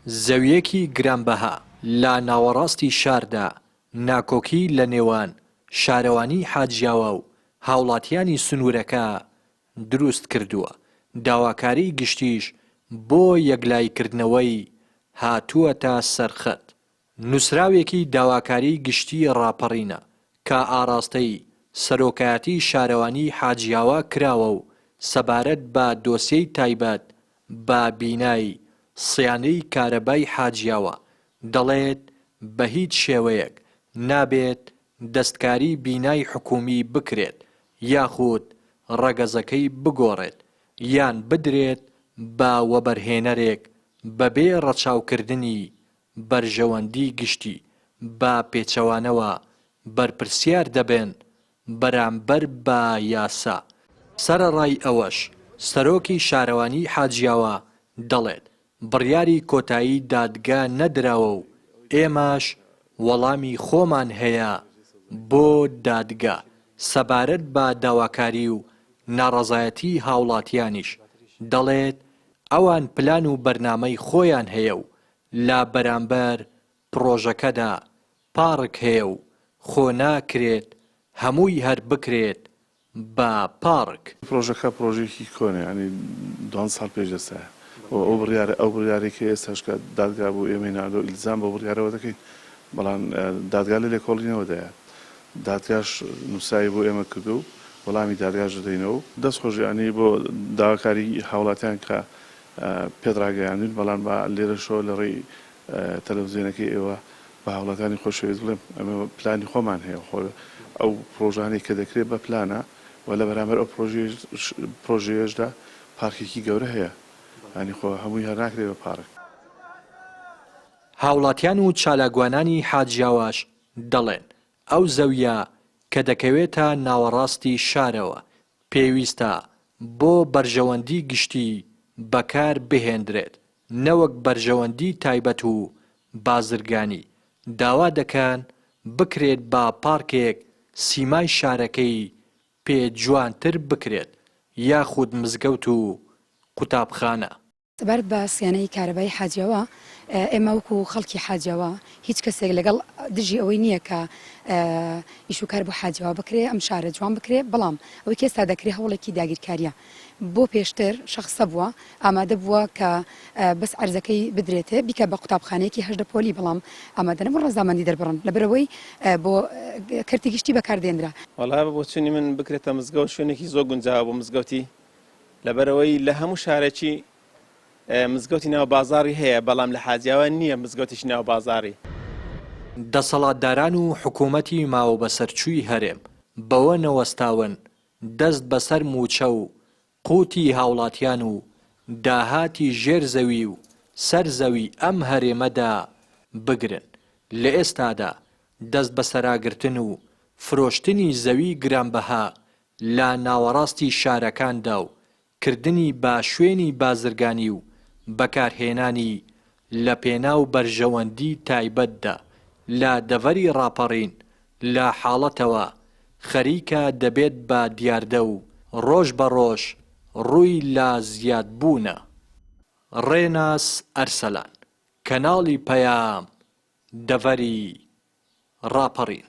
زەویەکی گرانبەها لە ناوەڕاستی شاردا ناکۆکی لە نێوان شارەوانی حاجیاوە و هاوڵاتیانی سنوورەکە دروست کردووە. داواکاری گشتیش بۆ یەکلایکردنەوەی هاتووەتە سەرخەت. نووسراوێکی داواکاری گشتی ڕاپەڕینە کە ئاراستەی سەرۆکایەتی شارەوانی حاجیاوە کراوە و سەبارەت بە دۆسیەی تایبەت بە بینایی سیانەی کارەبای حاجیاوە دەڵێت بە هیچ شێوەیەک نابێت دەستکاری بینای حکومی بکرێت یاخود ڕەگەزەکەی بگۆڕێت یان بدرێت بە وەبەرهێنەرێک بەبێ ڕەچاوکردنی بەرژەوەندی گشتی بە پێچەوانەوە بەرپرسیار دەبێن بەرامبەر بە یاسا. سەرەڕای ئەوەش سەرۆکی شارەوانی حاجیاوە دەڵێت بڕیاری کۆتایی دادگا نەدراوە و ئێمەش وەڵامی خۆمان هەیە بۆ دادگا سەبارەت بە داواکاری و ناڕەزایەتی هاوڵاتیانیش دەڵێت ئەوان پلان و بەرنامەی خۆیان هەیە و لە بەرامبەر پرۆژەکەدا پارک هەیە و خۆ ناکرێت هەمووی هەر بکرێت بە پارک. پرۆژەکە پرۆژێکی کۆنە ینی دوان ساڵ پێش دەستا ئەو بڕیارێکی ئێستاشکە دادگا بۆ ئێمەی ناردۆ ئیلزام بە بڕیارەوە دەکەین بەڵام دادگا لە لێکۆڵینەوەدایە دادگاش نووسایی بۆ ئێمە کردو و وەڵامی دادگاش دەدەینەوە دەست خۆشیانی بۆ داواکاری هاوڵاتیان کە پێدراگەیاندون بەڵام بە لێرەشەوە لە ڕێی تەلەڤیزیۆنەکەی ئێوە بە هاوڵاتیانی خۆشەویست بڵێم ئەمە پلانی خۆمان هەیە ئەو پرۆژانەی کە دەکرێت بە پلانە و لە بەرامبەر ئەو پرۆژەیەشدا پارکێکی گەورە هەیە ینی خۆ هەمووی هەر ناکرێت بە پارک. هاوڵاتیان و چالاگوانانی حاجیاواش دەڵێن ئەو زەویە کە دەکەوێتە ناوەڕاستی شارەوە پێویستە بۆ بەرژەوەندی گشتی بەکار بهێندرێت نەوەک بەرژەوەندی تایبەت و بازرگانی. داوا دەکەن بکرێت بە پارکێک سیمای شارەکەی پێجوانتر بکرێت یاخود مزگەوت و قوتابخانە. سەبارەت بە سیانەی کارەبای حاجیاوە ئێمە وەکو خەڵکی حاجیاوە هیچ کەسێک لەگەڵ دژی ئەوەی نییە کە ئیشوکار بۆ حاجیاوە بکرێ ئەم شارە جوان بکرێ بەڵام ئەوەی کێستا دەکرێت هەوڵێکی داگیرکاریە بۆ پێشتر شخصە بووە ئامادە بووە کە بەس عەرزەکەی بدرێتێ بیکە بە قوتابخانەیەکی هەژدە پۆلی بەڵام ئامادە نەبوو ڕەزامەندی دەربڕن لەبەرەوەی بۆ کەرتی گشتی بەکاردێنرا. وەڵا بۆ چنی من بکرێتە مزگەوت شوێنێکی زۆر گونجاوە بۆ مزگەوتی لەبەرەوەی لە هەموو شارێکی مزگەوتی ناو بازاری هەیە بەڵام لە حاجیاوە نییە مزگەوتیش ناو بازاری. دەسەڵاتداران و حکوومەتی ماوە بەسەرچووی هەرێم بەوە نەوەستاون دەست بەسەر موچە و قوتی هاوڵاتیان و داهاتی ژێرزەوی و سەرزەوی ئەم هەرێمەدا بگرن. لە ئێستادا دەست بەسەراگرتن و فرۆشتنی زەوی گرانبەها لە ناوەڕاستی شارەکاندا و کردنی بە شوێنی بازرگانی و بەکارهێنانی لە پێناو بەرژەوەندی تایبەتدا لە دەڤەری ڕاپەڕین لە حاڵەتەوە خەریکە دەبێت بە دیاردە و ڕۆژ بە ڕۆژ ڕووی لە زیادبوونە. ڕێناس ئەرسەلان، کەناڵی پەیام، دەڤەری ڕاپەڕین.